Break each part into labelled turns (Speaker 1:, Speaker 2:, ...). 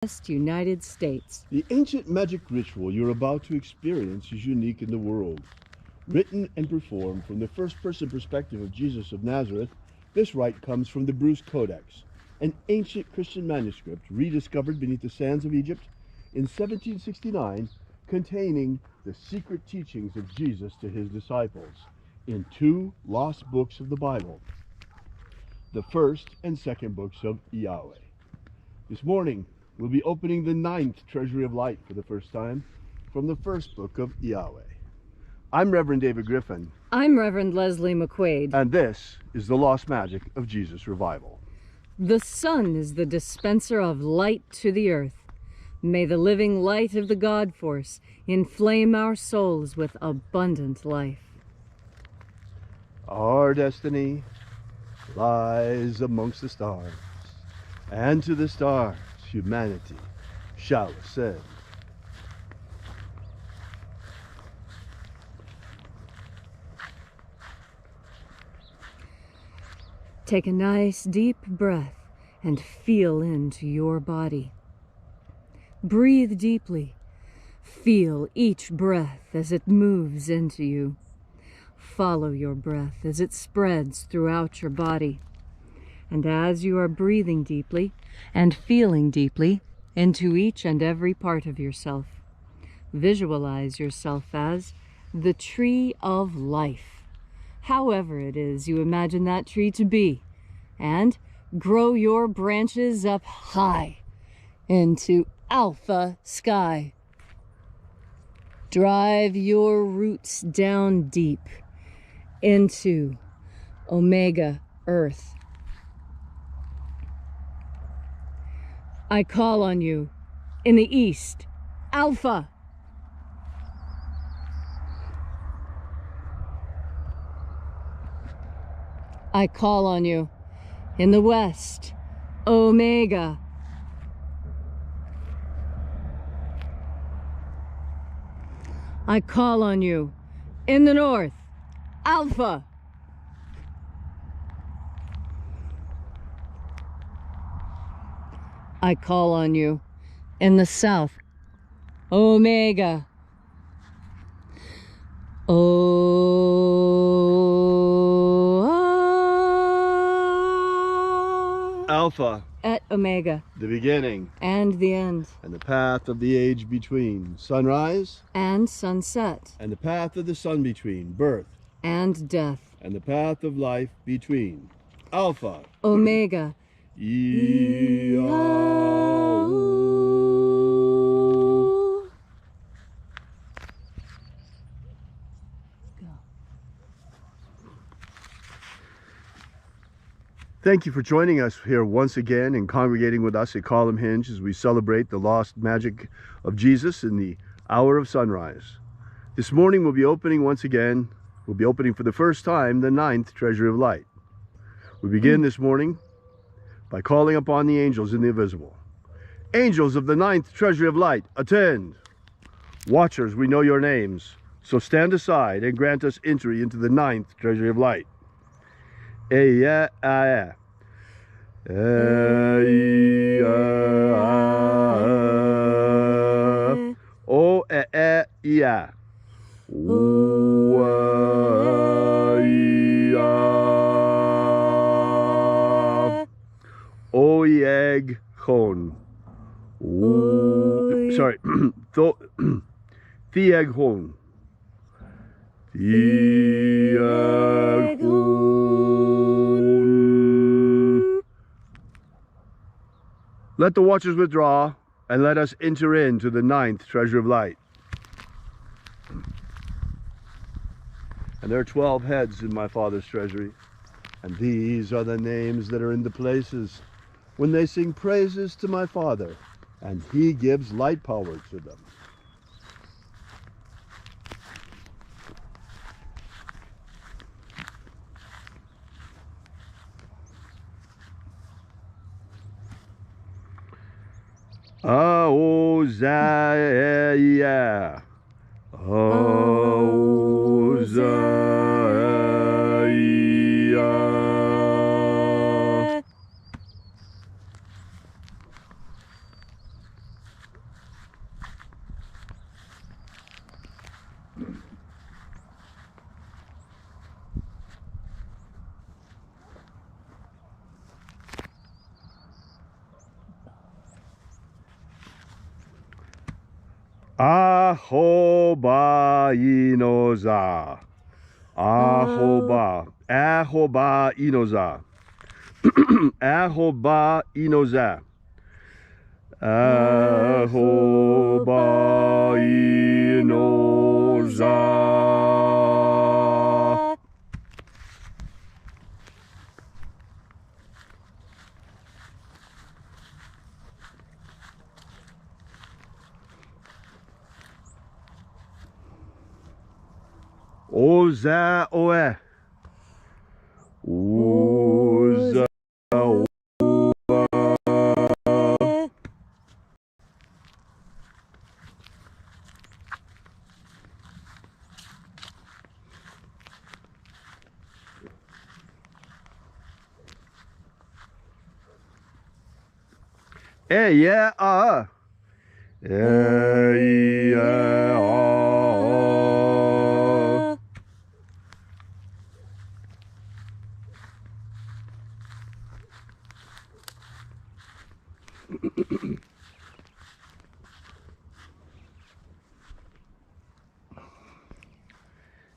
Speaker 1: United States.
Speaker 2: The ancient magic ritual you're about to experience is unique in the world. Written and performed from the first-person perspective of Jesus of Nazareth, this rite comes from the Bruce Codex, an ancient Christian manuscript rediscovered beneath the sands of Egypt in 1769, containing the secret teachings of Jesus to his disciples in two lost books of the Bible, the first and second books of Yahweh. This morning, we'll be opening the 9th Treasury of Light for the first time from the first book of Yahweh. I'm Reverend David Griffin.
Speaker 1: I'm Reverend Leslie McQuade.
Speaker 2: And this is the Lost Magic of Jesus Revival.
Speaker 1: The sun is the dispenser of light to the earth. May the living light of the God Force inflame our souls with abundant life.
Speaker 2: Our destiny lies amongst the stars, and to the stars humanity shall ascend.
Speaker 1: Take a nice deep breath and feel into your body. Breathe deeply. Feel each breath as it moves into you. Follow your breath as it spreads throughout your body. And as you are breathing deeply and feeling deeply into each and every part of yourself, visualize yourself as the tree of life, however it is you imagine that tree to be, and grow your branches up high into alpha sky. Drive your roots down deep into omega earth. I call on you in the east, Alpha. I call on you in the west, Omega. I call on you in the north, Alpha. I call on you in the south, Omega.
Speaker 2: Alpha,
Speaker 1: at Omega,
Speaker 2: the beginning
Speaker 1: and the end,
Speaker 2: and the path of the age between, sunrise
Speaker 1: and sunset,
Speaker 2: and the path of the sun between, birth
Speaker 1: and death,
Speaker 2: and the path of life between, Alpha,
Speaker 1: Omega,
Speaker 2: IAOE.
Speaker 1: Go.
Speaker 2: Thank you for joining us here once again and congregating with us at Column Hinge as we celebrate the lost magic of Jesus in the hour of sunrise. This morning we'll be opening once again, we'll be opening for the first time the 9th Treasury of Light. We begin this morning by calling upon the angels in the invisible. Angels of the 9th Treasury of Light, attend. Watchers, we know your names, so stand aside and grant us entry into the 9th Treasury of Light. Oeg Hon. Sorry, Thieg Hon. Thieg Hon. Let the watchers withdraw, and let us enter into the 9th Treasure of Light. And there are 12 heads in my Father's treasury, and these are the names that are in the places when they sing praises to my Father, and he gives light power to them. Aozaya. Aozaya. Ahoba inoza. Ahoba. Ahoba inoza. Ahoba inoza. Ahoba inoza. Oza oe. Oza oe. Yeah,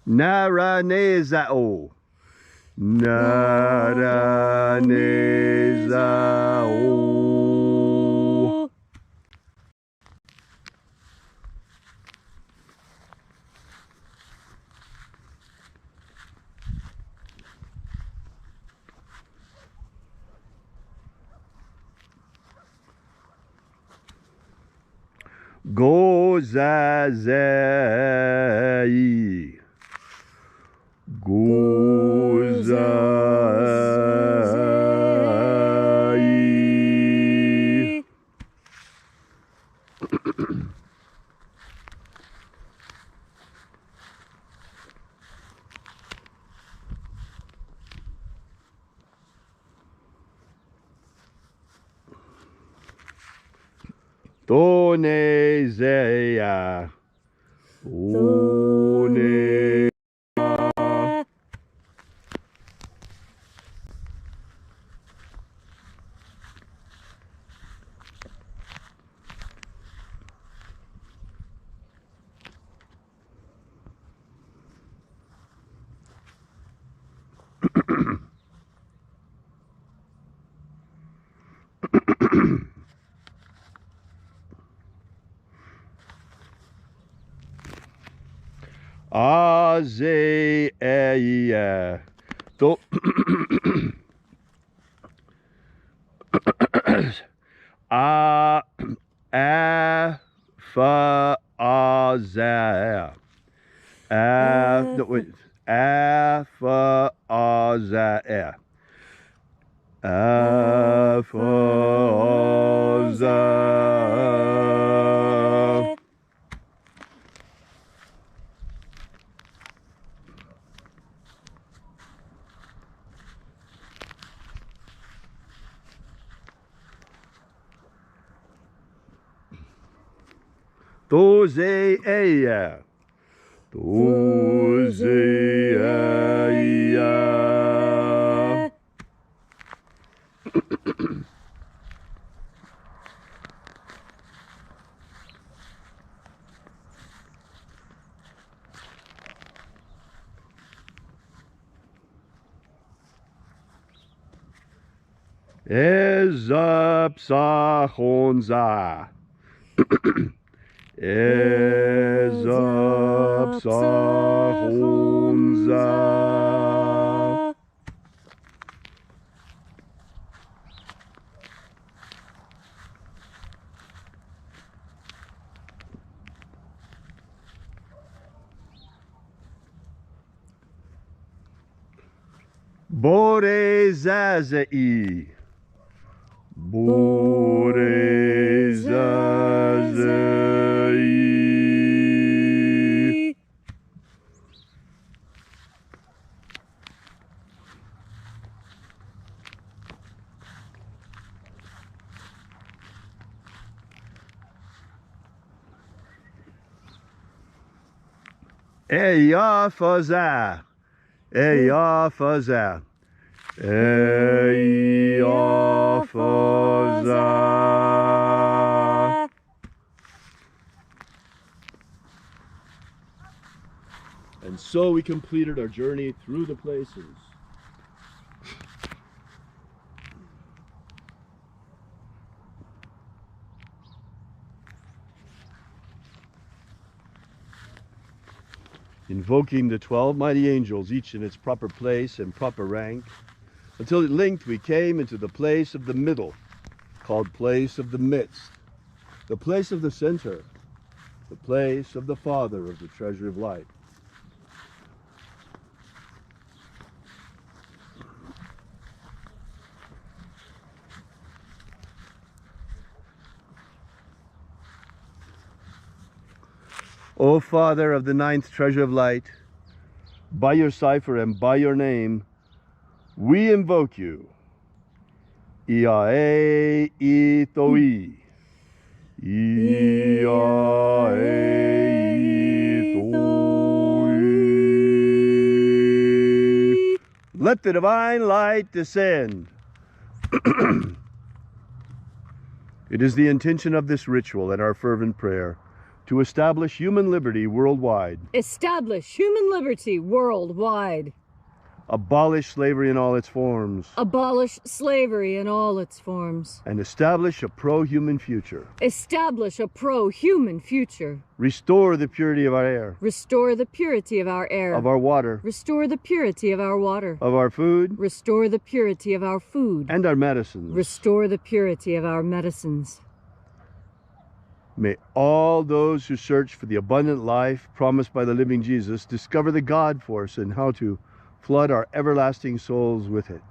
Speaker 2: Naranezao. Naranezao. Gozazei. Gozai. Tonezeia. Tone. Azeia. To. Aphazia. No, wait. Aphazia. Aphazia. Tozeia. Tozeia. Ezapsachonza. Ezapsachonza. Borezazei. Borezazei. Eyafaza. Eyafaza. Eyafaza. And so we completed our journey through the places. Invoking the 12 mighty angels, each in its proper place and proper rank, until at length we came into the place of the middle, called place of the midst, the place of the center, the place of the Father of the Treasury of Light. O Father of the ninth treasure of light, by your cipher and by your name, we invoke you. IAOE I. IAOE. Let the divine light descend. It is the intention of this ritual and our fervent prayer to establish human liberty worldwide.
Speaker 1: Establish human liberty worldwide.
Speaker 2: Abolish slavery in all its forms.
Speaker 1: Abolish slavery in all its forms.
Speaker 2: And establish a pro-human future.
Speaker 1: Establish a pro-human future.
Speaker 2: Restore the purity of our air.
Speaker 1: Restore the purity of our air.
Speaker 2: Of our water.
Speaker 1: Restore the purity of our water.
Speaker 2: Of our food.
Speaker 1: Restore the purity of our food.
Speaker 2: And our medicines.
Speaker 1: Restore the purity of our medicines.
Speaker 2: May all those who search for the abundant life promised by the living Jesus discover the God force and how to flood our everlasting souls with it.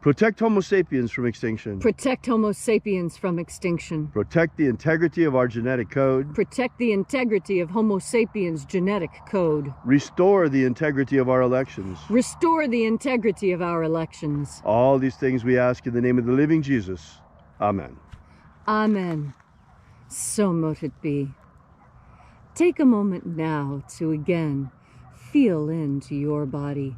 Speaker 2: Protect Homo sapiens from extinction.
Speaker 1: Protect Homo sapiens from extinction.
Speaker 2: Protect the integrity of our genetic code.
Speaker 1: Protect the integrity of Homo sapiens' genetic code.
Speaker 2: Restore the integrity of our elections.
Speaker 1: Restore the integrity of our elections.
Speaker 2: All these things we ask in the name of the living Jesus. Amen.
Speaker 1: Amen. So mote it be. Take a moment now to again feel into your body.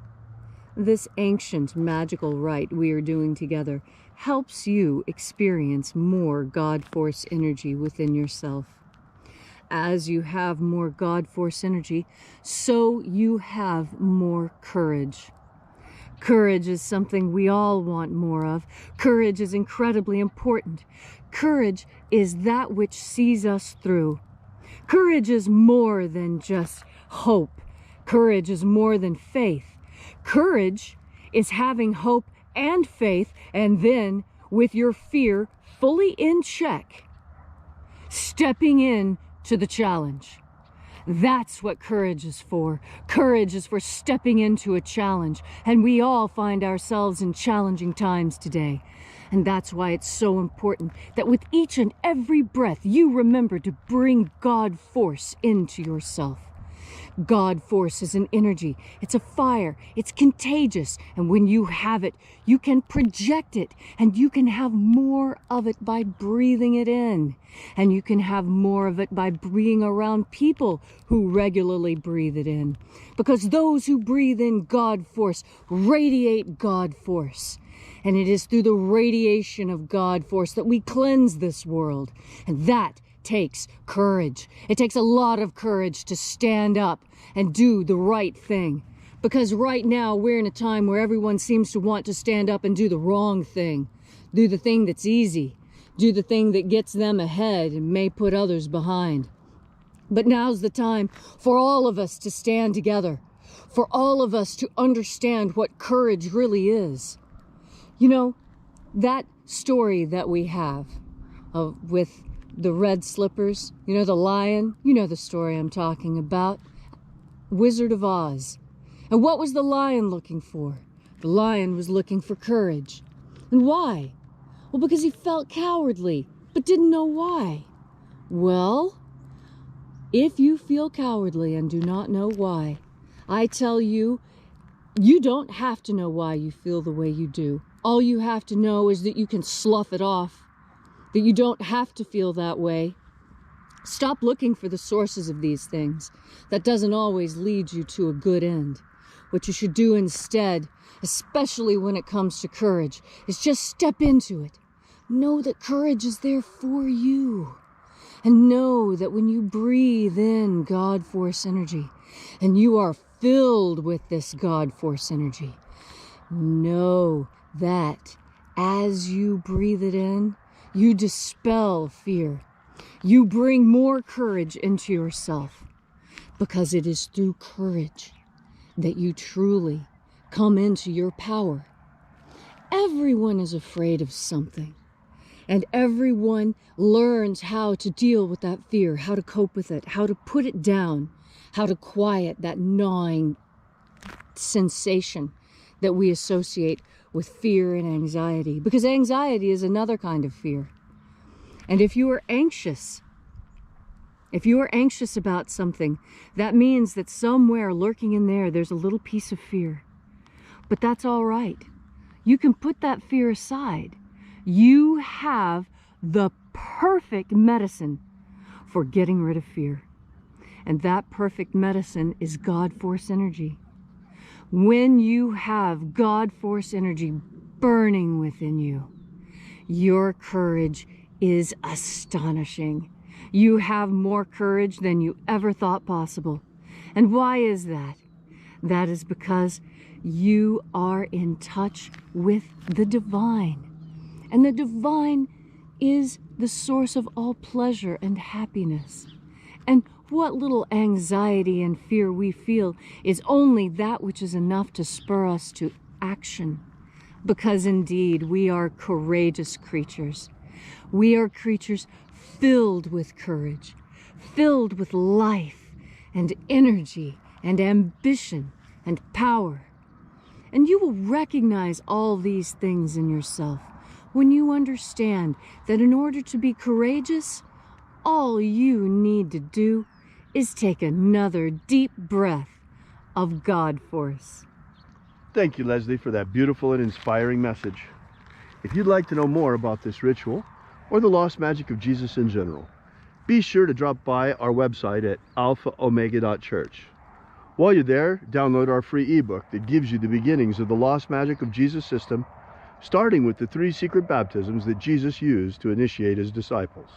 Speaker 1: This ancient magical rite we are doing together helps you experience more God Force energy within yourself. As you have more God Force energy, so you have more courage. Courage is something we all want more of. Courage is incredibly important. Courage is that which sees us through. Courage is more than just hope. Courage is more than faith. Courage is having hope and faith, and then, with your fear fully in check, stepping in to the challenge. That's what courage is for. Courage is for stepping into a challenge, and we all find ourselves in challenging times today. And that's why it's so important that with each and every breath, you remember to bring God Force into yourself. God Force is an energy. It's a fire. It's contagious. And when you have it, you can project it. And you can have more of it by breathing it in. And you can have more of it by being around people who regularly breathe it in. Because those who breathe in God Force radiate God Force. And it is through the radiation of God Force that we cleanse this world. And that takes courage. It takes a lot of courage to stand up and do the right thing. Because right now we're in a time where everyone seems to want to stand up and do the wrong thing. Do the thing that's easy. Do the thing that gets them ahead and may put others behind. But now's the time for all of us to stand together. For all of us to understand what courage really is. You know, that story that we have with the red slippers, you know, the lion, you know the story I'm talking about. Wizard of Oz. And what was the lion looking for? The lion was looking for courage. And why? Well, because he felt cowardly, but didn't know why. Well, if you feel cowardly and do not know why, I tell you, you don't have to know why you feel the way you do. All you have to know is that you can slough it off. That you don't have to feel that way. Stop looking for the sources of these things. That doesn't always lead you to a good end. What you should do instead, especially when it comes to courage, is just step into it. Know that courage is there for you. And know that when you breathe in God Force energy, and you are filled with this God force energy. Know that as you breathe it in, you dispel fear. You bring more courage into yourself, because it is through courage that you truly come into your power. Everyone is afraid of something, and everyone learns how to deal with that fear, how to cope with it, how to put it down, how to quiet that gnawing sensation that we associate with fear and anxiety, because anxiety is another kind of fear. And if you are anxious about something, that means that somewhere lurking in there, there's a little piece of fear. But that's all right. You can put that fear aside. You have the perfect medicine for getting rid of fear. And that perfect medicine is God force energy. When you have God force energy burning within you, your courage is astonishing. You have more courage than you ever thought possible. And why is that? That is because you are in touch with the divine. And the divine is the source of all pleasure and happiness. And what little anxiety and fear we feel is only that which is enough to spur us to action. Because indeed, we are courageous creatures. We are creatures filled with courage, filled with life and energy and ambition and power. And you will recognize all these things in yourself when you understand that in order to be courageous, all you need to do is take another deep breath of God force.
Speaker 2: Thank you, Leslie, for that beautiful and inspiring message. If you'd like to know more about this ritual or the lost magic of Jesus in general, be sure to drop by our website at alphaomega.church. While you're there, download our free ebook that gives you the beginnings of the lost magic of Jesus system, starting with the 3 secret baptisms that Jesus used to initiate his disciples.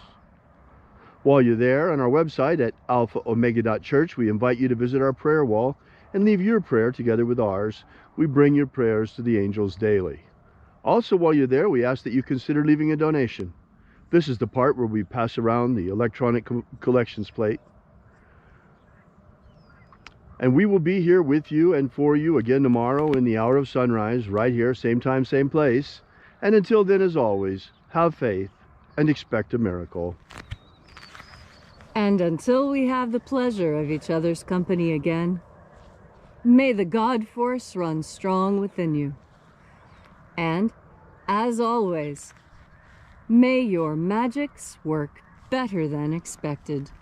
Speaker 2: While you're there on our website at alphaomega.church, we invite you to visit our prayer wall and leave your prayer together with ours. We bring your prayers to the angels daily. Also, while you're there, we ask that you consider leaving a donation. This is the part where we pass around the electronic collections plate. And we will be here with you and for you again tomorrow in the hour of sunrise, right here, same time, same place. And until then, as always, have faith and expect a miracle.
Speaker 1: And until we have the pleasure of each other's company again, may the God force run strong within you. And, as always, may your magics work better than expected.